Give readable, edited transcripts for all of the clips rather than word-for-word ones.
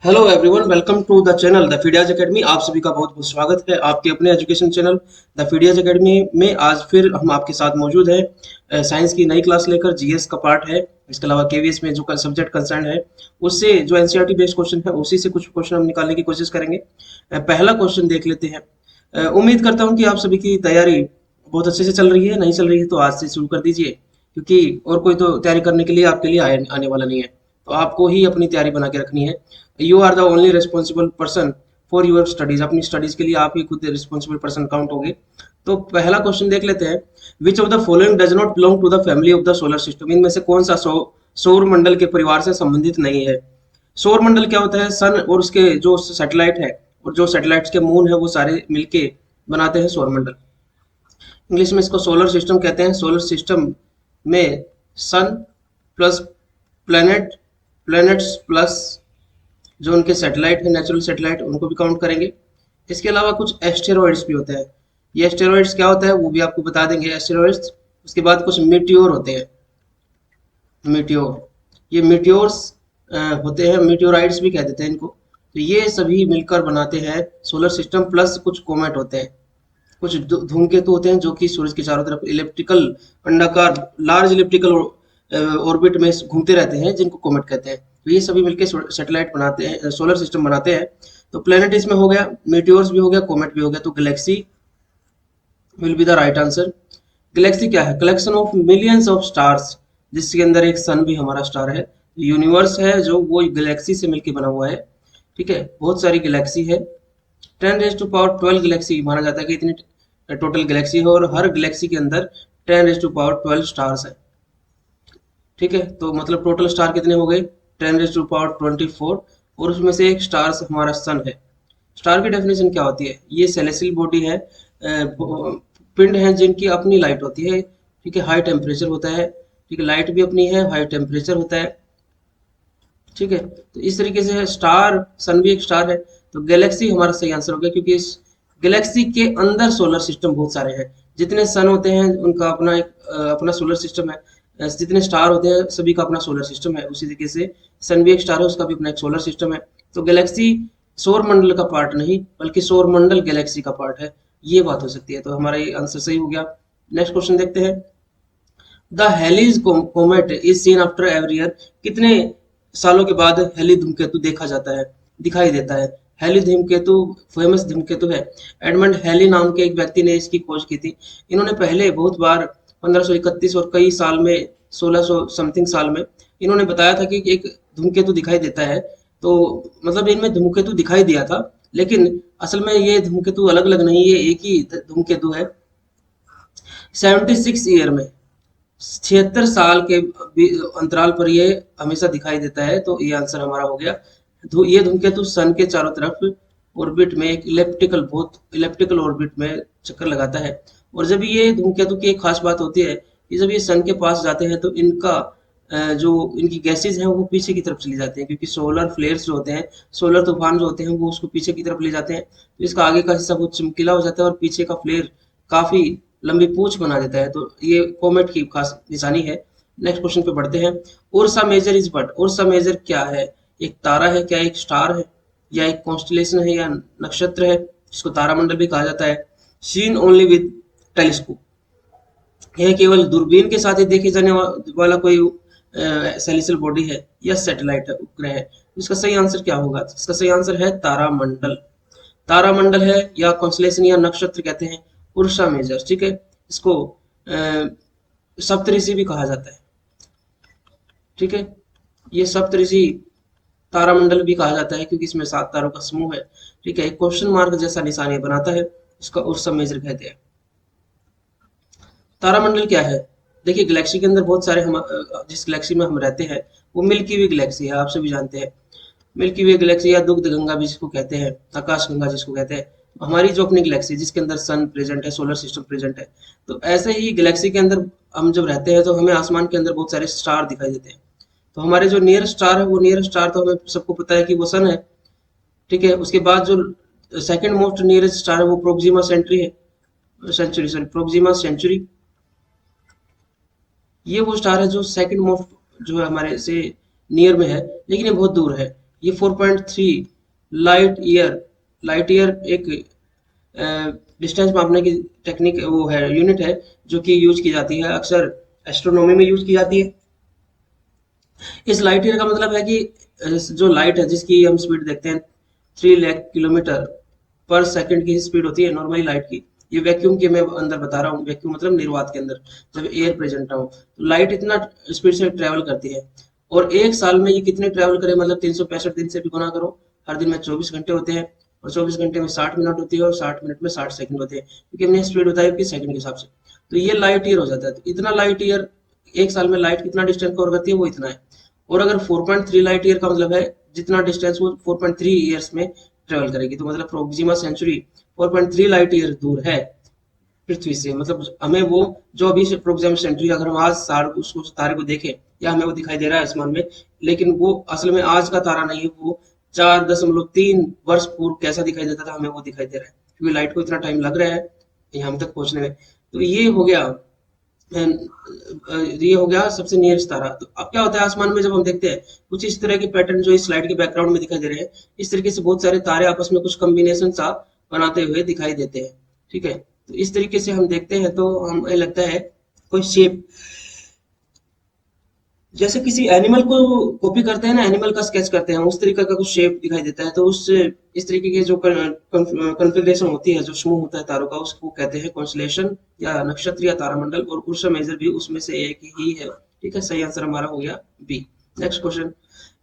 Hello everyone, welcome to the channel the Fidiyaz academy. आप सभी का बहुत बहुत स्वागत है आपके अपने education channel the Fidiyaz academy में। आज फिर हम आपके साथ मौजूद है साइंस की नई क्लास लेकर। जीएस का पार्ट है, इसके अलावा केवीएस में जो सब्जेक्ट कंसर्न है उससे जो एनसीईआरटी बेस्ड क्वेश्चन है उसी से कुछ क्वेश्चन हम निकालने की कोशिश करेंगे। पहला क्वेश्चन देख लेते हैं। उम्मीद करता हूँ कि आप सभी की तैयारी बहुत अच्छे से चल रही है। नहीं चल रही है तो आज से शुरू कर दीजिए, क्योंकि और कोई तो तैयारी करने के लिए आपके लिए आने वाला नहीं है। तो आपको ही अपनी तैयारी बना के रखनी है। You are the only responsible person for your studies. अपनी स्टडीज के लिए आप ही खुद रिस्पॉन्सिबल पर्सन काउंट होंगे। तो पहला क्वेश्चन देख लेते हैं। Which of the following does not belong to the family of the solar system. इनमें से कौन सा सौर मंडल के परिवार से संबंधित नहीं है। सौर मंडल क्या होता है? सन और उसके जो सैटेलाइट है और जो सैटेलाइट्स के मून है वो सारे मिलके बनाते हैं सौर मंडल। इंग्लिश में इसको सोलर सिस्टम कहते हैं। सोलर सिस्टम में सन प्लस प्लैनेट, प्लैनेट्स प्लस जो उनके सैटेलाइट है, नेचुरल सैटेलाइट, उनको भी काउंट करेंगे। इसके अलावा कुछ एस्टेरॉइड्स भी होते हैं। ये एस्टेरॉइड्स क्या होता है वो भी आपको बता देंगे। एस्टेरॉइड्स, उसके बाद कुछ मीटियोर होते हैं। मीटियोर, ये मीटियोर्स होते हैं, मीटियोराइड्स भी कह देते हैं इनको। तो ये सभी मिलकर बनाते हैं सोलर सिस्टम। प्लस कुछ कोमेट होते हैं, कुछ धूमकेतु होते हैं जो कि सूरज के चारों तरफ इलेप्टिकल, अंडाकार, लार्ज इलेप्टिकल ऑर्बिट में घूमते रहते हैं, जिनको कोमेट कहते हैं। तो ये सभी मिलकर सैटेलाइट बनाते हैं, सोलर सिस्टम बनाते हैं। तो प्लेनेट इसमें हो गया, मीटियोर्स भी हो गया, कोमेट भी हो गया। तो Galaxy will be the right answer. Galaxy क्या है? Collection of millions of stars, जिसके अंदर एक सन भी हमारा स्टार है। यूनिवर्स है जो वो गैलेक्सी से मिलकर बना हुआ है। ठीक है, बहुत सारी गैलेक्सी है। 10⁻12 गैलेक्सी माना जाता है कि इतनी टोटल गैलेक्सी है, और हर गैलेक्सी के अंदर 10⁻12 स्टार्स है। ठीक है, तो मतलब टोटल स्टार कितने हो गए? 10⁻24, और उसमें से एक स्टार हमारा सन है। स्टार की डेफिनेशन क्या होती है? ये सेलेस्टियल बॉडी है, पिंड है जिनकी अपनी लाइट होती है। ठीक है, हाई टेम्परेचर होता है। ठीक है, लाइट भी अपनी है, हाई टेम्परेचर होता है। ठीक है, तो इस तरीके से स्टार, सन भी एक स्टार है। तो गैलेक्सी हमारा सही आंसर हो गया, क्योंकि इस गैलेक्सी के अंदर सोलर सिस्टम बहुत सारे हैं। जितने सन होते हैं उनका अपना एक अपना सोलर सिस्टम है। जितने स्टार होते हैं सभी का अपना सोलर सिस्टम है। उसी तरीके से सन भी एक स्टार है, उसका भी अपना एक सोलर सिस्टम है। तो गैलेक्सी सौर मंडल का पार्ट नहीं, बल्कि सौर मंडल गैलेक्सी का पार्ट है। ये बात हो सकती है। तो हमारा ये आंसर सही हो गया। नेक्स्ट क्वेश्चन देखते हैं। The Halley's comet is seen after every year. कितने सालों के बाद हेली धूमकेतु देखा जाता है, दिखाई देता है? हेली धूमकेतु फेमस धूमकेतु है। एडमंड हेली नाम के एक व्यक्ति ने इसकी खोज की थी। इन्होंने पहले बहुत बार 1531 और कई साल में 1600 समथिंग साल में इन्होंने बताया था कि एक धूमकेतु दिखाई देता है। तो मतलब इनमें धूमकेतु दिखाई दिया था, लेकिन असल में ये धूमकेतु अलग अलग नहीं, ये एक ही धूमकेतु है। 76 ईयर में, 76 साल के अंतराल पर ये हमेशा दिखाई देता है। तो ये आंसर हमारा हो गया। ये धूमकेतु सन के चारों तरफ ऑर्बिट में एक बहुत इलेप्टिकल ऑर्बिट में चक्कर लगाता है। और जब ये धूमकेतु की एक खास बात होती है कि जब ये सन के पास जाते हैं तो इनका जो इनकी गैसेज हैं वो पीछे की तरफ चली जाती हैं, क्योंकि सोलर फ्लेयर्स जो होते हैं, सोलर तूफान जो होते हैं, वो उसको पीछे की तरफ ले जाते हैं। तो इसका आगे का हिस्सा बहुत चमकीला हो जाता है और पीछे का फ्लेयर काफी लंबी पूंछ बना देता है। तो ये कोमेट की खास निशानी है। नेक्स्ट क्वेश्चन पे बढ़ते हैं। Ursa Major is what. Ursa Major क्या है? एक तारा है क्या? एक स्टार है, या एक कॉन्स्टलेशन है, या नक्षत्र है? जिसको तारामंडल भी कहा जाता है। सीन ओनली विद टेलीस्कोप, यह केवल दूरबीन के साथ ही देखे जाने वाला कोई सेलेस्टियल बॉडी है या सैटेलाइट है, उपग्रह है? इसका सही आंसर क्या होगा? इसका सही आंसर है तारामंडल। तारामंडल है, या कॉन्स्टलेशन या नक्षत्र कहते हैं उर्सा मेजर। ठीक है, इसको सप्तऋषि भी कहा जाता है। ठीक है, ये सप्तऋषि तारामंडल भी कहा जाता है, क्योंकि इसमें 7 तारों का समूह है। ठीक है, एक क्वेश्चन मार्क जैसा निशान ये बनाता है, इसका उर्सा मेजर कहते हैं। तारामंडल क्या है? देखिए, गैलेक्सी के अंदर बहुत सारे हम जिस गैलेक्सी में हम रहते हैं वो मिल्की वे गैलेक्सी है, आप सभी जानते हैं। मिल्की वे गैलेक्सी या दुग्ध गंगा भी जिसको कहते हैं, आकाश गंगा जिसको कहते हैं। हमारी जो अपनी गैलेक्सी जिसके अंदर सन प्रेजेंट है, सोलर सिस्टम प्रेजेंट है। तो ऐसे ही गैलेक्सी के अंदर हम जब रहते हैं तो हमें आसमान के अंदर बहुत सारे स्टार दिखाई देते हैं। तो हमारे जो नियर स्टार है, वो नियर स्टार तो हमें सबको पता है कि वो सन है। ठीक है, उसके बाद जो सेकंड मोस्ट नियरेस्ट स्टार है वो प्रोक्सिमा सेंचुरी है, प्रोक्सिमा सेंचुरी। ये वो स्टार है जो सेकंड मोस्ट जो है हमारे से नियर में है, लेकिन ये बहुत दूर है। ये 4.3 लाइट ईयर एक डिस्टेंस मापने की टेक्निक वो है, यूनिट है जो कि यूज की जाती है, अक्सर एस्ट्रोनॉमी में यूज की जाती है। इस लाइट ईयर का मतलब है कि जो लाइट है जिसकी हम स्पीड देखते हैं 3 लाख किलोमीटर पर सेकंड की स्पीड होती है नॉर्मली लाइट की। ये वैक्यूम के मैं अंदर बता रहा हूँ, वैक्यूम मतलब निर्वात के अंदर जब एयर प्रेजेंट ना हो तो लाइट इतना स्पीड से ट्रेवल करती है। और एक साल में ये कितने ट्रेवल करे, मतलब 365 दिन से भी गुना करो, हर दिन में 24 घंटे होते हैं और 24 घंटे में 60 मिनट होती है और 60 मिनट में 60 सेकंड होते हैं, क्योंकि हमने स्पीड बताई कि सेकंड के हिसाब से। तो ये लाइट ईयर हो जाता है। तो इतना लाइट ईयर, एक साल में लाइट कितना डिस्टेंस कवर करती है वो इतना है। और अगर 4.3 लाइट ईयर का मतलब है जितना डिस्टेंस वो 4.3 ईयर्स में ट्रेवल करेगी, तो मतलब प्रोक्सिमा सेंचुरी 4.3 लाइट ईयर दूर है पृथ्वी से। मतलब हमें वो जो अभी से प्रोक्सिमा सेंचुरी, अगर हम आज उसको तारे को देखें या हमें वो दिखाई दे रहा है आसमान में, लेकिन वो असल में आज का तारा नहीं है, वो 4.3 वर्ष पूर्व कैसा दिखाई देता था हमें वो दिखाई दे रहा है, क्योंकि लाइट को इतना टाइम लग रहा है यहाँ हम तक पहुंचने में। तो ये हो गया सबसे नियरेस्ट तारा। तो अब क्या होता है आसमान में जब हम देखते हैं कुछ इस तरह के पैटर्न जो इस स्लाइड के बैकग्राउंड में दिखाई दे रहे हैं, इस तरीके से बहुत सारे तारे आपस में कुछ कॉम्बिनेशन सा बनाते हुए दिखाई देते हैं। ठीक है, तो इस तरीके से हम देखते हैं तो हमें लगता है कोई शेप, जैसे किसी एनिमल को कॉपी करते हैं ना, एनिमल का स्केच करते हैं, उस तरीके का कुछ शेप दिखाई देता है। तो उस इस तरीके की जो कॉन्फ़िगरेशन होती है, जो समूह होता है तारों का, उसको कहते हैं कॉन्स्टेलेशन या नक्षत्र या तारामंडल। और उर्सा मेजर भी उसमें से एक ही है। ठीक है, सही आंसर हमारा हो गया B. Next question,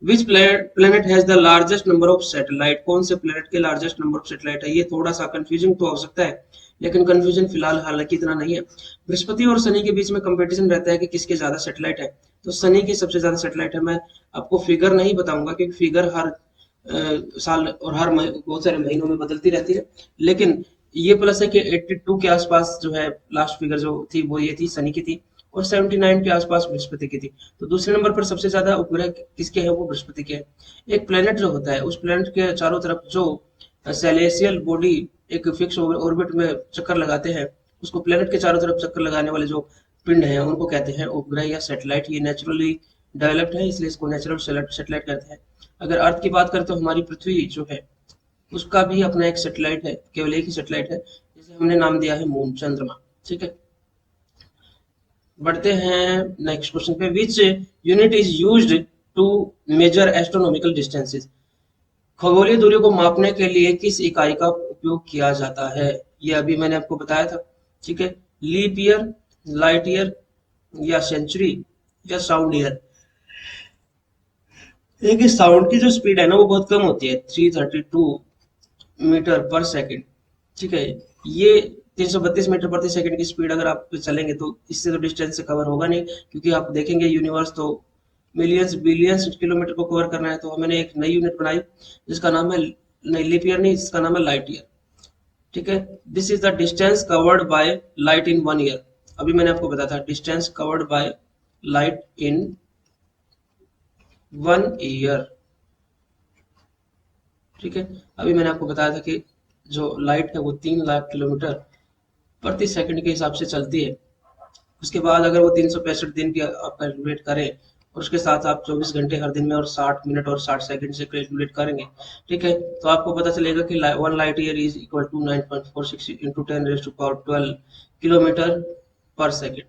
which planet has the largest number of satellite? कौन से प्लेनेट के लार्जेस्ट नंबर ऑफ सैटेलाइट है? ये थोड़ा सा कंफ्यूजिंग तो हो सकता है, लेकिन कंफ्यूजन फिलहाल हालांकि इतना नहीं है। बृहस्पति और शनि के बीच में कंपटीशन रहता है कि किसके ज्यादा सैटेलाइट है। तो शनि की सबसे ज्यादा सैटेलाइट है। मैं आपको फिगर नहीं बताऊंगा क्योंकि फिगर हर साल और हर बहुत सारे महीनों में बदलती रहती है, लेकिन ये प्लस है कि 82 के आसपास जो है लास्ट फिगर जो थी वो ये थी, शनि की थी, और 79 के आसपास बृहस्पति की थी। तो दूसरे नंबर पर सबसे ज्यादा उपग्रह किसके हैं? वो बृहस्पति के हैं। एक प्लेनेट जो होता है उस प्लेनेट के चारों तरफ जो सेलेसियल बॉडी एक फिक्स ऑर्बिट में चक्कर लगाते हैं, उसको प्लेनेट के चारों तरफ चक्कर लगाने वाले जो पिंड है उनको कहते हैं उपग्रह या सैटेलाइट। ये नेचुरली डेवलप्ड है, इसलिए इसको नेचुरल सैटेलाइट कहते हैं। अगर अर्थ की बात करें तो हमारी पृथ्वी जो है उसका भी अपना एक सैटेलाइट है, केवल एक ही सैटेलाइट है, जिसे हमने नाम दिया है मून, चंद्रमा। ठीक है, बढ़ते हैं नेक्स्ट क्वेश्चन पे। Which unit is used to measure astronomical distances? खगोलीय दूरी को मापने के लिए किस इकाई का उपयोग किया जाता है? ये अभी मैंने आपको बताया था। ठीक है, लीप ईयर, लाइट ईयर या सेंचुरी या साउंड ईयर। देखिए साउंड की जो स्पीड है ना वो बहुत कम होती है, 332 मीटर पर सेकंड। ठीक है, ये 332 मीटर प्रति सेकंड की स्पीड अगर आप चलेंगे तो इससे तो डिस्टेंस से कवर होगा नहीं, क्योंकि आप देखेंगे यूनिवर्स तो मिलियंस बिलियंस किलोमीटर को कवर करना है। तो मैंने एक नई यूनिट बनाई जिसका नाम है, नहीं लीप ईयर नहीं, इसका नाम है लाइट ईयर। ठीक है, this is the distance covered by light in 1 year. अभी मैंने आपको बताया था distance covered by light in 1 year. ठीक है, अभी मैंने आपको बताया था कि जो लाइट है वो 3 लाख किलोमीटर प्रति सेकंड के हिसाब से चलती है। उसके बाद अगर वो 365 दिन की आप कैलकुलेट करें और उसके साथ आप 24 घंटे हर दिन में और 60 मिनट और 60 सेकंड से कैलकुलेट करेंगे, ठीक है, तो आपको पता चलेगा कि 1 light year is equal to 9.46 into 10⁻12 kilometre per second.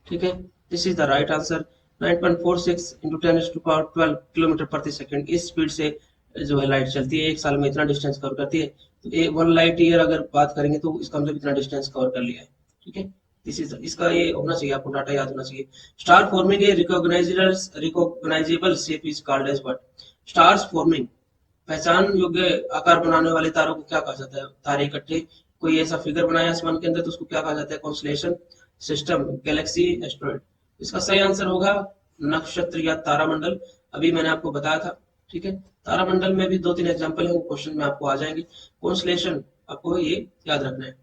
ठीक है, this is the right answer. 9.46 into 10⁻12 kilometre प्रति सेकंड इस स्पीड से जो है लाइट चलती है, एक साल में इतना डिस्टेंस कवर करती है। तो 1 लाइट ईयर अगर बात करेंगे तो इसका मतलब इतना डिस्टेंस कवर कर लिया है। ठीक है, दिस इज इसका ये होना चाहिए, आपको डाटा याद होना चाहिए। Star forming a recognisable shape is called as what? Stars forming, पहचान योग्य आकार बनाने वाले तारों को क्या कहा जाता है? तारे इकट्ठे कोई ऐसा फिगर बनाया आसमान के अंदर तो उसको क्या कहा जाता है? Constellation, system, Galaxy, asteroid. इसका सही आंसर होगा नक्षत्र या तारामंडल। अभी मैंने आपको बताया था। ठीक है, तारामंडल में भी 2-3 एग्जांपल है, वो क्वेश्चन में आपको आ जाएंगे। कॉन्स्टेलेशन आपको ये याद रखना है।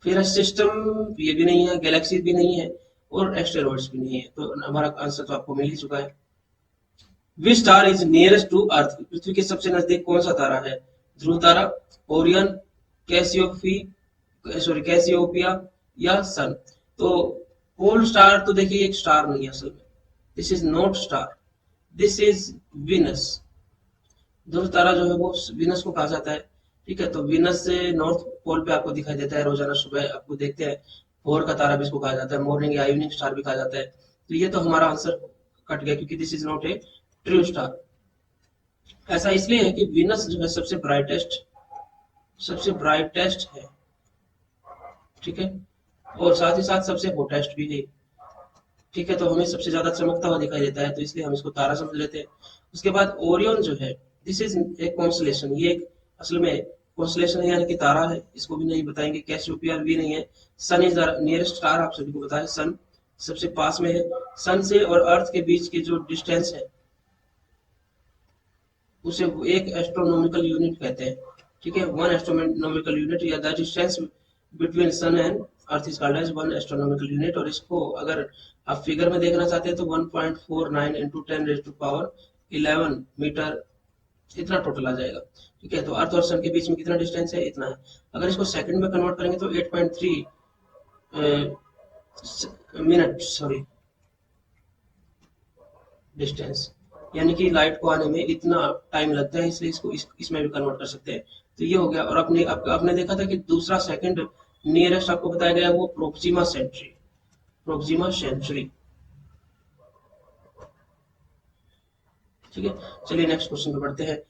फिर सिस्टम ये भी नहीं है, गैलेक्सी भी नहीं है और एस्टेरॉइड्स भी नहीं है। तो हमारा आंसर तो आपको मिल ही चुका है। Which star is nearest to earth? पृथ्वी के सबसे नजदीक कौन सा तारा है? ध्रुव तारा, ओरियन, कैसियोपिया या सन। तो पोल स्टार तो देखिए एक स्टार नहीं है असल में, this is not star, this is Venus. ध्रुव तारा जो है वो वीनस को कहा जाता है। ठीक है, तो वीनस से नॉर्थ पोल पे आपको दिखाई देता है रोजाना सुबह आपको देखते हैं। भोर का तारा भी इसको कहा जाता है, मॉर्निंग या इवनिंग स्टार भी कहा जाता है। तो ये तो हमारा आंसर कट गया क्योंकि this is not a true star. ऐसा इसलिए है कि वीनस जो है सबसे ब्राइटेस्ट है। ठीक है, और साथ ही साथ सबसे हॉटेस्ट भी है। ठीक है, तो हमें सबसे ज्यादा चमकता हुआ दिखाई देता है, तो इसलिए हम इसको तारा समझ लेते हैं। उसके बाद ओरियन जो है, दिस इज ए कॉन्स्टलेशन, ये एक असल में कॉन्स्टलेशन है यानी कि तारा है। इसको भी नहीं बताएंगे, कैसियोपेया भी नहीं है। सन इज द नियरेस्ट स्टार, आप सभी को पता है सन सबसे पास में है। सन से और अर्थ के बीच की जो डिस्टेंस है उसे एक एस्ट्रोनॉमिकल यूनिट कहते हैं। ठीक है, वन एस्ट्रोनॉमिकल यूनिट या the distance between sun and earth is called as one astronomical unit. और इसको अगर आप फिगर में देखना चाहते हैं तो 1.49 into 10 raise to power 11 metre इतना टोटल आ जाएगा। ठीक है, तो अर्थ और सन के बीच में कितना डिस्टेंस है, इतना है। अगर इसको सेकंड में कन्वर्ट करेंगे तो 8.3 मिनट सॉरी डिस्टेंस, यानी कि लाइट को आने में इतना टाइम लगता है, इसलिए इसको इसमें भी कन्वर्ट कर सकते हैं। तो ये हो गया। और आपने देखा था कि दूसरा सेकंड नियरेस्ट आपको बताया गया वो प्रोक्सिमा सेंचुरी। ठीक है, चलिए नेक्स्ट क्वेश्चन पे बढ़ते हैं।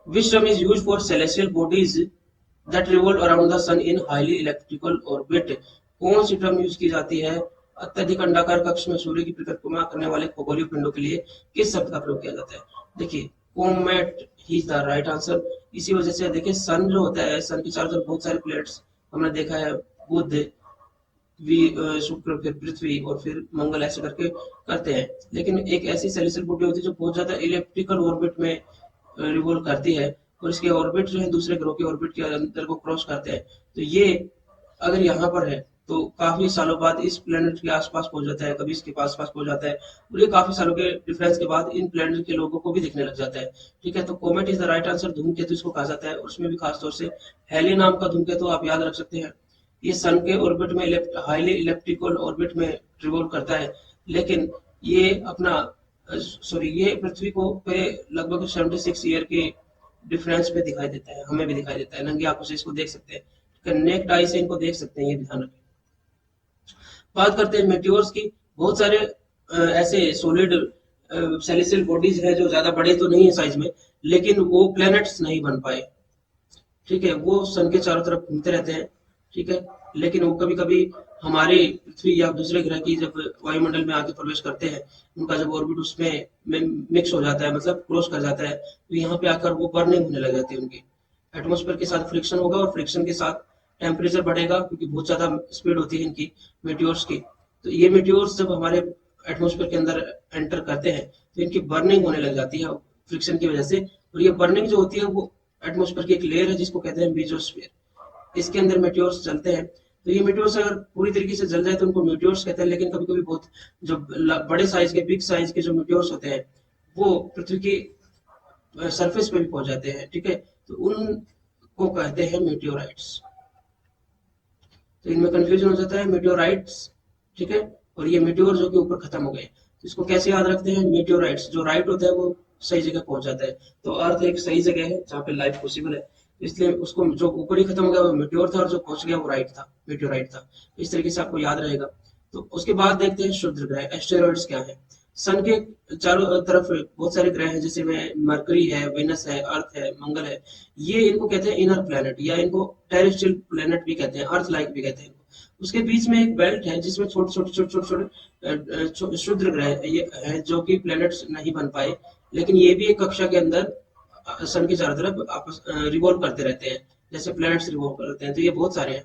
Which term is used for celestial bodies that revolve around the sun in highly electrical orbit. कौन सी टर्म यूज की जाती है अत्यधिक अंडाकार कक्ष में सूर्य की परिक्रमा करने वाले खगोलीय पिंडों के लिए? किस शब्द का प्रयोग किया जाता है? देखिए, comet he is the right answer. इसी वजह से देखिए सन जो होता है, सन के चारों तरफ बहुत सारे प्लेट्स हमने देखा है, बुध, शुक्र, फिर पृथ्वी और फिर मंगल, ऐसे करके करते हैं। लेकिन एक ऐसी सेलेस्टियल बॉडी होती है जो बहुत ज्यादा इलेप्टिकल ऑर्बिट में रिवॉल्व करती है, और इसके ऑर्बिट जो है दूसरे ग्रहों के ऑर्बिट के अंतर को क्रॉस करते हैं। तो ये अगर यहाँ पर है तो काफी सालों बाद इस प्लेनेट के आसपास पहुंच जाता है, कभी इसके पास पास पहुंच जाता है, और ये काफी सालों के डिफरेंस के बाद इन प्लेनेट के लोगों को भी दिखने लग जाता है। ठीक है, तो comet is the right answer. धूमकेतु इसको कहा जाता है, और उसमें भी खासतौर से हेली नाम का धूमकेतु आप याद रख सकते हैं। ये सन के ऑर्बिट में हाईली इलेप्टिकल ऑर्बिट में रिवॉल्व करता है, लेकिन ये अपना सॉरी ये पृथ्वी को पे लगभग 76 ईयर के डिफरेंस पे दिखाई देता है, हमें भी दिखाई देता है, नंगी आंखों से इसको देख सकते हैं, नेक्ड आई से इनको देख सकते हैं, ये ध्यान रखें। बात करते हैं मेट्योर्स की। बहुत सारे ऐसे सॉलिड सेलेस्टियल बॉडीज है जो ज्यादा बड़े तो नहीं है साइज में, लेकिन वो प्लैनेट्स नहीं बन पाए। ठीक है, वो सन के चारों तरफ घूमते रहते हैं। ठीक है, लेकिन वो कभी कभी हमारे पृथ्वी या दूसरे ग्रह की जब वायुमंडल में आके प्रवेश करते हैं, उनका जब ऑर्बिट उसमें मिक्स हो जाता है, मतलब क्रॉस कर जाता है, तो यहाँ पे आकर वो बर्निंग होने लग जाती है। उनकी एटमोस्फेयर के साथ फ्रिक्शन होगा, और फ्रिक्शन के साथ टेम्परेचर बढ़ेगा, क्योंकि बहुत ज्यादा स्पीड होती है इनकी मेट्योर्स की। तो ये मेट्योर्स जब हमारे एटमोस्फेयर के अंदर एंटर करते हैं तो इनकी बर्निंग होने लग जाती है फ्रिक्शन की वजह से। और ये बर्निंग जो होती है वो एटमोस्फेयर की एक लेयर है जिसको कहते हैं मीजोस्फीयर, इसके अंदर मेट्योर्स चलते हैं। तो ये मेट्योर्स अगर पूरी तरीके से जल जाए तो उनको मेट्योर्स कहते हैं, लेकिन कभी कभी बहुत जो बड़े साइज के बिग साइज के जो मेट्योर्स होते हैं वो पृथ्वी की सरफेस पे भी पहुंच जाते हैं। ठीक है, तो उनको कहते हैं मेट्योराइट्स। तो इनमें कंफ्यूजन हो जाता है मेट्योराइट्स। ठीक है, और ये मेट्योर जो कि ऊपर खत्म हो गए, तो इसको कैसे याद रखते हैं? मेट्योराइट्स, जो राइट होता है वो सही जगह पहुंच जाता है। तो अर्थ एक सही जगह है जहाँ पे लाइफ पॉसिबल है, इसलिए उसको जो ऊपर ही खत्म हो गया वो मेट्योर था, और जो पहुंच गया वो राइट था, मेट्योराइट था। इस तरीके से आपको याद रहेगा। तो उसके बाद देखते हैं क्षुद्र ग्रह, एस्टेरॉइड्स क्या है। सन के चारों तरफ बहुत सारे ग्रह हैं, जैसे में मरकरी है, वेनस है, अर्थ है, मंगल है। ये इनको कहते हैं इनर प्लेनेट, या इनको टेरेस्ट्रियल प्लेनेट भी कहते हैं, अर्थ लाइक भी कहते हैं। उसके बीच में एक बेल्ट है जिसमें छोटे छोटे छोटे छोटे छोटे क्षुद्र ग्रह ये है जो कि प्लैनेट्स नहीं बन पाए, लेकिन ये भी एक कक्षा के अंदर सन के चारों तरफ आपस रिवॉल्व करते रहते हैं, जैसे प्लैनेट्स रिवॉल्व करते हैं। तो ये बहुत सारे हैं।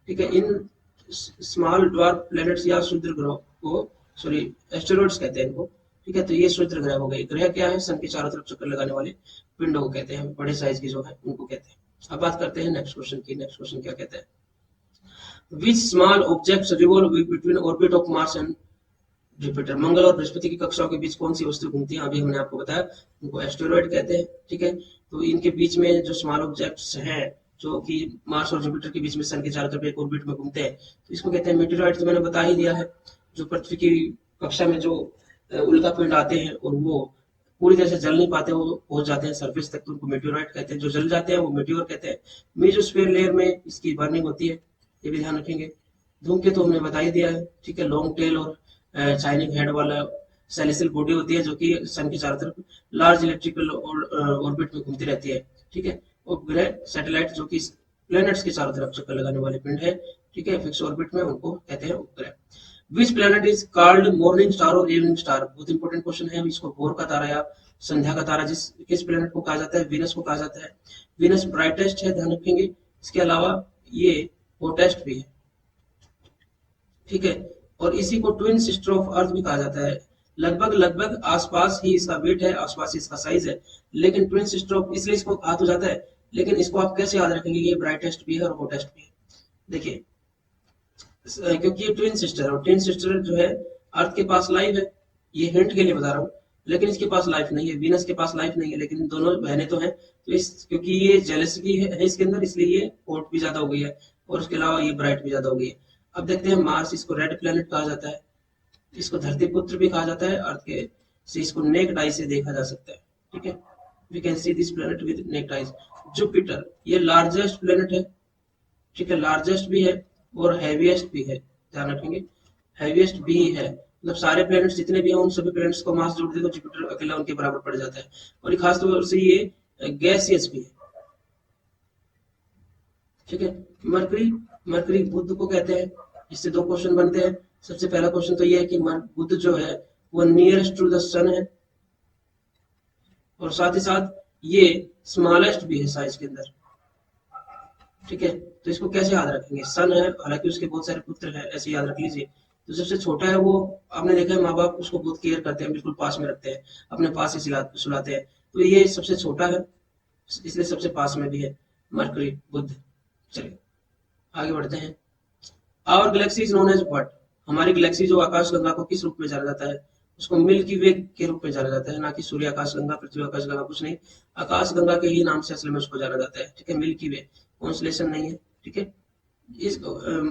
ठीक है, इन स्मॉल ड्वार्फ प्लैनेट्स या क्षुद्र ग्रह को सॉरी एस्टेरॉइड्स कहते हैं इनको। ठीक है, तो ये क्षुद्र ग्रह हो गए। ग्रह क्या है? सन के चारों तरफ चक्कर लगाने वाले पिंडों को कहते हैं, बड़े साइज की जो है उनको कहते हैं। अब बात करते हैं नेक्स्ट क्वेश्चन की। नेक्स्ट क्वेश्चन क्या कहते हैं? Which small objects revolve between orbit of Mars and Jupiter? मंगल और बृहस्पति की कक्षाओं के बीच कौन सी वस्तु घूमती है? अभी हमने आपको बताया, उनको एस्टेरॉइड कहते हैं। ठीक है, तो इनके बीच में जो स्मॉल ऑब्जेक्ट्स हैं जो कि मार्स और जुपिटर के बीच में सन के चारों तरफ एक ऑर्बिट में घूमते हैं, तो इसको कहते हैं मेटेरॉइड। तो मैंने बता ही दिया है, जो पृथ्वी की कक्षा में जो उल्का पिंड आते हैं और वो पूरी तरह से जल नहीं पाते, वो पहुंच जाते हैं सरफेस तक, तो उनको मेटेओराइट कहते हैं। जो जल जाते हैं वो मेटेओर कहते हैं। मेसोस्फीयर लेयर में इसकी बर्निंग होती है, ये भी ध्यान रखेंगे। धूमकेतु हमने बता ही दिया है, ठीक है। लॉन्ग टेल और शाइनिंग हेड वाला सेलेस्टियल बॉडी होती है जो कि सन के चारों तरफ लार्ज इलेक्ट्रिकल ऑर्बिट में घूमती रहती है, ठीक है। और ग्रह सैटेलाइट जो कि प्लैनेट्स के चारों तरफ चक्कर लगाने वाले पिंड है, ठीक है, फिक्स ऑर्बिट में, उनको कहते हैं उपग्रह। Which planet is called morning star और इवनिंग स्टार? बहुत इंपॉर्टेंट क्वेश्चन है। इसको भोर का तारा या संध्या का तारा किस प्लैनेट को कहा जाता है? वीनस को कहा जाता है। वीनस ब्राइटेस्ट है, ध्यान रखेंगे। इसके अलावा ये हॉटेस्ट भी है, ठीक है। और इसी को ट्विन सिस्टर ऑफ अर्थ भी कहा जाता है। लगभग लगभग आसपास ही इसका वेट है, आसपास ही इसका साइज है, लेकिन ट्विन सिस्टर ऑफ इसलिए इसको कहा तो जाता है। लेकिन इसको आप कैसे याद रखेंगे? ये ब्राइटेस्ट भी है और हॉटेस्ट भी है। देखिए, क्योंकि ये ट्विन सिस्टर है, और ट्विन सिस्टर जो है अर्थ के पास लाइफ है, ये हिंट के लिए बता रहा हूँ, लेकिन इसके पास लाइफ नहीं है। वीनस के पास लाइफ नहीं है, लेकिन दोनों बहनें तो हैं। तो इस क्योंकि ये जेलस की है इसके अंदर, इसलिए ये हॉट भी ज्यादा हो गई है, और उसके अलावा ये ब्राइट भी ज्यादा हो गई है। अब देखते हैं मार्स, इसको रेड प्लेनेट कहा जाता है, इसको धरती पुत्र भी कहा जाता है। अर्थ के से इसको नेक्ड आई से देखा जा सकता है, ठीक है। We can see this planet with naked eyes. Jupiter ये लार्जेस्ट प्लेनेट है, ठीक है, लार्जेस्ट भी है और हैवीएस्ट भी है, ध्यान रखेंगे। हैवीएस्ट भी है, मतलब सारे प्लैनेट्स जितने भी हैं उन सभी प्लैनेट्स को मास जोड़ दे तो जुपिटर अकेला उनके बराबर पड़ जाता है। और खास तौर से ये गैसियस भी है, ठीक है। मरकरी, मरकरी बुध को कहते हैं। इससे दो क्वेश्चन बनते हैं। सबसे पहला क्वेश्चन तो ये है कि बुध जो है वो नियरेस्ट टू द सन है, और साथ ही साथ ये स्मॉलेस्ट भी है साइज के अंदर, ठीक है। तो इसको कैसे याद रखेंगे? सन है, हालांकि उसके बहुत सारे पुत्र हैं, ऐसे याद रख लीजिए। तो सबसे छोटा है वो, आपने देखा है माँ बाप उसको बहुत केयर करते हैं, बिल्कुल पास में रखते हैं, अपने पास ही सुलाते हैं। तो ये सबसे छोटा है, इसलिए सबसे पास में भी है मरकरी, बुध। चलिए आगे बढ़ते हैं। Our galaxy is known as what? हमारी गैलेक्सी जो आकाश गंगा को किस रूप में जाना जाता है? उसको मिल्की वे के रूप में जाना जाता है, ना कि सूर्य आकाश गंगा, पृथ्वी आकाश गंगा, कुछ नहीं। आकाश गंगा के ही नाम से असल में उसको जाना जाता है, ठीक है। मिल्की वे कॉन्स्टलेशन नहीं है, ठीक है। इस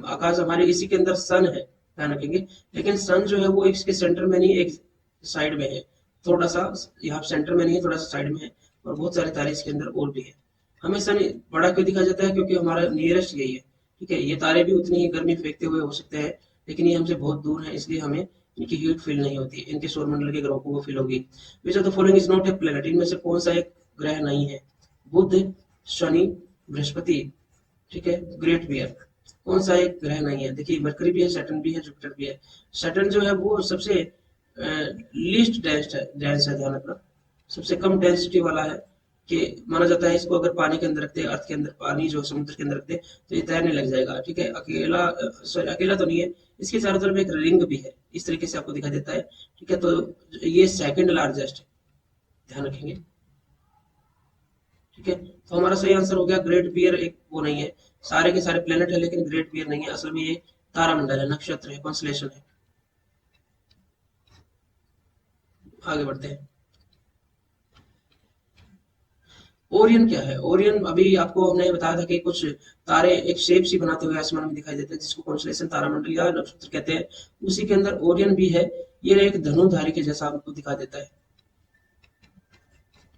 आकाश हमारे इसी के अंदर सन है, ध्यान रखेंगे। लेकिन सन जो है वो इसके सेंटर में नहीं, एक साइड में है, थोड़ा सा यहाँ सेंटर में नहीं है, थोड़ा सा साइड में है, और बहुत सारे तारे इसके अंदर और भी है। हमें सन बड़ा क्यों दिखा जाता है? क्योंकि हमारा नियरेस्ट यही है, ठीक है। ये तारे भी उतनी ही गर्मी फेंकते हुए हो सकते हैं, लेकिन ये हमसे बहुत दूर है, इसलिए हमें इनकी हीट फील नहीं होती, इनके सौरमंडल के ग्रहों को फील होगी। विच of the following is not a planet? इनमें से कौन सा एक ग्रह नहीं है? बुध, शनि, बृहस्पति, ठीक है, ग्रेट बियर। कौन सा एक ग्रह नहीं है? देखिए, मरकरी भी है, सैटर्न भी है, जुपिटर भी है। सैटर्न जो है वो सबसे लीस्ट डेंस है, ध्यान रखना, सबसे कम डेंसिटी वाला है। कि माना जाता है इसको अगर पानी के अंदर रखते हैं, अर्थ के अंदर, पानी जो समुद्र के अंदर रखते हैं, तो ये तैरने लग जाएगा, ठीक है। अकेला, सॉरी अकेला तो नहीं है, इसके चारों तरफ एक रिंग भी है, इस तरीके से आपको दिखाई देता है, ठीक है। तो ये सेकंड लार्जेस्ट है, ध्यान रखेंगे, ठीक है। तो हमारा सही आंसर हो गया ग्रेट बियर। एक वो नहीं है, सारे के सारे प्लेनेट है लेकिन ग्रेट बियर नहीं है, असल में ये तारामंडल है, नक्षत्र है, कॉन्स्टलेशन है। आगे बढ़ते हैं। ओरियन क्या है? ओरियन अभी आपको हमने बताया था कि कुछ तारे एक शेप सी बनाते हुए आसमान में दिखाई देते हैं, जिसको कॉन्स्टलेशन, तारामंडल या नक्षत्र कहते हैं। उसी के अंदर ओरियन भी है। ये एक धनुधारी के जैसा आपको दिखाई देता है,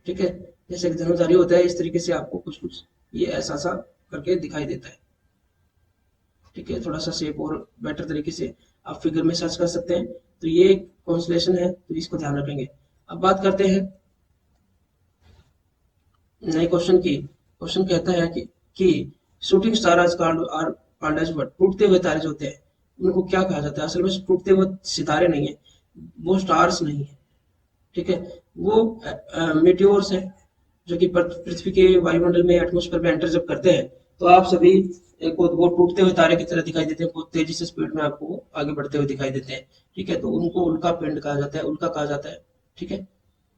ठीक है। जैसे एक धनुधारी होता है, इस तरीके से आपको कुछ कुछ ये ऐसा सा करके दिखाई देता है, ठीक है। थोड़ा सा शेप और बेटर तरीके से आप फिगर में सर्च कर सकते हैं। तो ये कॉन्स्टलेशन है, तो इसको ध्यान रखेंगे। अब बात करते हैं नए क्वेश्चन की। क्वेश्चन कहता है कि शूटिंग स्टार आज कॉल्ड एज व्हाट? टूटते हुए तारे जो होते हैं उनको क्या कहा जाता है? असल में टूटते हुए सितारे नहीं है, वो स्टार्स नहीं है, ठीक है। वो मीटियोर्स है, जो कि पृथ्वी के वायुमंडल में, एटमॉस्फेयर में एंटर जब करते हैं, तो आप सभी को वो टूटते हुए तारे की तरह दिखाई देते हैं, बहुत तेजी से स्पीड में आपको आगे बढ़ते हुए दिखाई देते हैं, ठीक है। तो उनको उल्का पिंड कहा जाता है, उल्का कहा जाता है, ठीक है।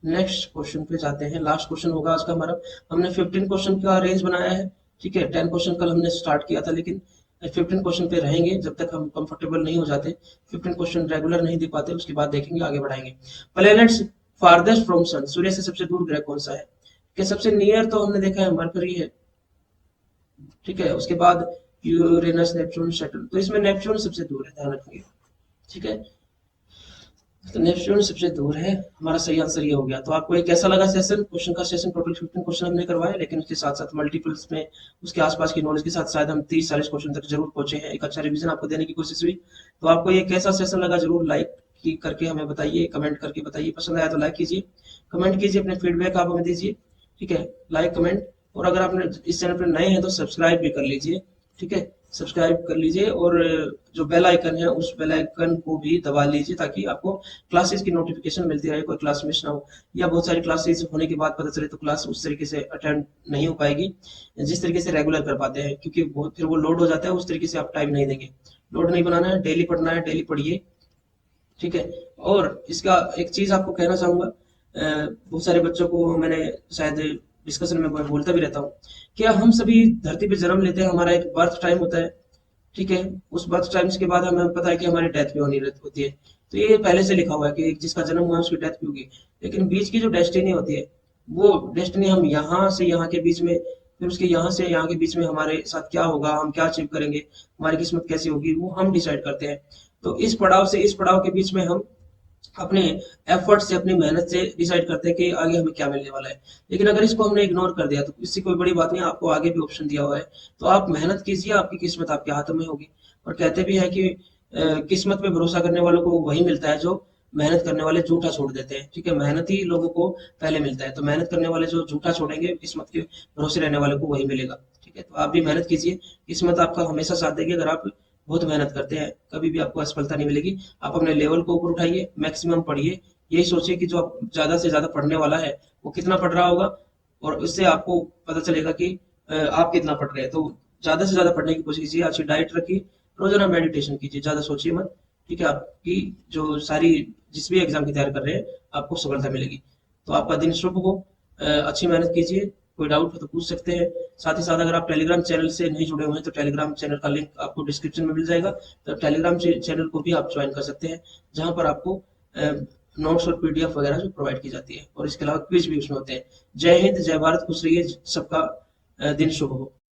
नेक्स्ट क्वेश्चन पे जाते हैं। लास्ट क्वेश्चन होगा आज का हमारा। हमने 15 क्वेश्चन का रेंज बनाया है, ठीक है। 10 क्वेश्चन कल हमने स्टार्ट किया था, लेकिन 15 क्वेश्चन पे रहेंगे जब तक हम कंफर्टेबल नहीं हो जाते। 15 क्वेश्चन रेगुलर नहीं दे पाते, उसके बाद देखेंगे, आगे बढ़ाएंगे। प्लैनेट्स फारदेस्ट फ्रॉम सन, सूर्य से सबसे दूर ग्रह कौन सा है? कि सबसे नियर तो हमने देखा है मरकरी है, ठीक है। उसके बाद यूरेनस, नेपच्यून, सैटर्न। तो इसमें नेपच्यून सबसे दूर है, ध्यान रखिए, ठीक है। तो नेपच्यून सबसे दूर है, हमारा सही आंसर ये हो गया। तो आपको ये कैसा लगा सेशन? क्वेश्चन का सेशन टोटल 15 क्वेश्चन हमने करवाए, लेकिन उसके साथ साथ मल्टीपल्स में उसके आसपास की नॉलेज के साथ शायद हम 30-40 क्वेश्चन तक जरूर पहुंचे हैं। एक अच्छा रिवीजन आपको देने की कोशिश हुई। तो आपको ये कैसा सेशन लगा जरूर लाइक की करके हमें बताइए, कमेंट करके बताइए। पसंद आया तो लाइक कीजिए, कमेंट कीजिए, अपने फीडबैक आप हमें दीजिए। ठीक है, लाइक कमेंट, और अगर आपने इस चैनल पर नए हैं तो सब्सक्राइब भी कर लीजिए। ठीक है, सब्सक्राइब कर लीजिए, और जो बेल आइकन है उस बेल आइकन को भी दबा लीजिए, ताकि आपको क्लासेस की नोटिफिकेशन मिलती रहे, कोई क्लास मिस ना हो, या बहुत सारी क्लासेस होने के बाद पता चले तो क्लास उस तरीके से अटेंड नहीं हो पाएगी जिस तरीके से रेगुलर कर पाते हैं, क्योंकि फिर वो लोड हो जाता है, उस तरीके से आप टाइम नहीं देंगे। लोड नहीं बनाना है, डेली पढ़ना है, डेली पढ़िए। ठीक है, और इसका एक चीज आपको कहना चाहूंगा, बहुत सारे बच्चों को मैंने शायद डिस्कशन में बोलता भी रहता हूँ, क्या हम सभी धरती पे जन्म लेते हैं, हमारा एक बर्थ टाइम होता है। ठीक है, उस बर्थ टाइम्स के बाद हमें पता है कि हमारी डेथ भी होनी होती है। तो ये पहले से लिखा हुआ है कि जिसका जन्म हुआ है उसकी डेथ भी होगी। लेकिन बीच की जो डेस्टिनी होती है, वो डेस्टिनी हम यहाँ से यहाँ के बीच में, फिर उसके यहाँ से यहाँ के बीच में हमारे साथ क्या होगा, हम क्या अचीव करेंगे, हमारी किस्मत कैसी होगी, वो हम डिसाइड करते हैं। तो इस पड़ाव से इस पड़ाव के बीच में हम अपने एफर्ट से, अपनी मेहनत से डिसाइड करते हैं कि आगे हमें क्या मिलने वाला है। लेकिन अगर इसको हमने इग्नोर कर दिया तो इससे कोई बड़ी बात नहीं, आपको आगे भी ऑप्शन दिया हुआ है। तो आप मेहनत कीजिए, आपकी किस्मत आपके हाथों में होगी। और कहते भी है कि किस्मत पे भरोसा करने वालों को वही मिलता है जो मेहनत करने वाले झूठा छोड़ देते हैं। ठीक है, मेहनत ही लोगों को पहले मिलता है, तो मेहनत करने वाले जो झूठा छोड़ेंगे, किस्मत के भरोसे रहने वाले को वही मिलेगा। ठीक है, तो आप भी मेहनत कीजिए, किस्मत आपका हमेशा साथ देगी। अगर आप बहुत मेहनत करते हैं, कभी भी आपको असफलता नहीं मिलेगी। आप अपने लेवल को ऊपर उठाइए, मैक्सिमम पढ़िए। यही सोचिए कि जो आप ज्यादा से ज्यादा पढ़ने वाला है वो कितना पढ़ रहा होगा, और इससे आपको पता चलेगा कि आप कितना पढ़ रहे हैं। तो ज्यादा से ज्यादा पढ़ने की कोशिश कीजिए, अच्छी डाइट रखिए, रोजाना मेडिटेशन कीजिए, ज्यादा सोचिए मत। ठीक है, आपकी जो सारी जिस भी एग्जाम की तैयारी कर रहे हैं, आपको सफलता मिलेगी। तो आपका दिन शुभ हो, अच्छी मेहनत कीजिए। कोई डाउट हो तो पूछ सकते हैं। साथ ही साथ अगर आप टेलीग्राम चैनल से नहीं जुड़े हुए हैं तो टेलीग्राम चैनल का लिंक आपको डिस्क्रिप्शन में मिल जाएगा। तो टेलीग्राम चैनल को भी आप ज्वाइन कर सकते हैं, जहां पर आपको नोट्स और पीडीएफ वगैरह जो प्रोवाइड की जाती है, और इसके अलावा क्विज भी उसमें होते हैं। जय हिंद, जय भारत, खुश रहिए, सबका दिन शुभ हो।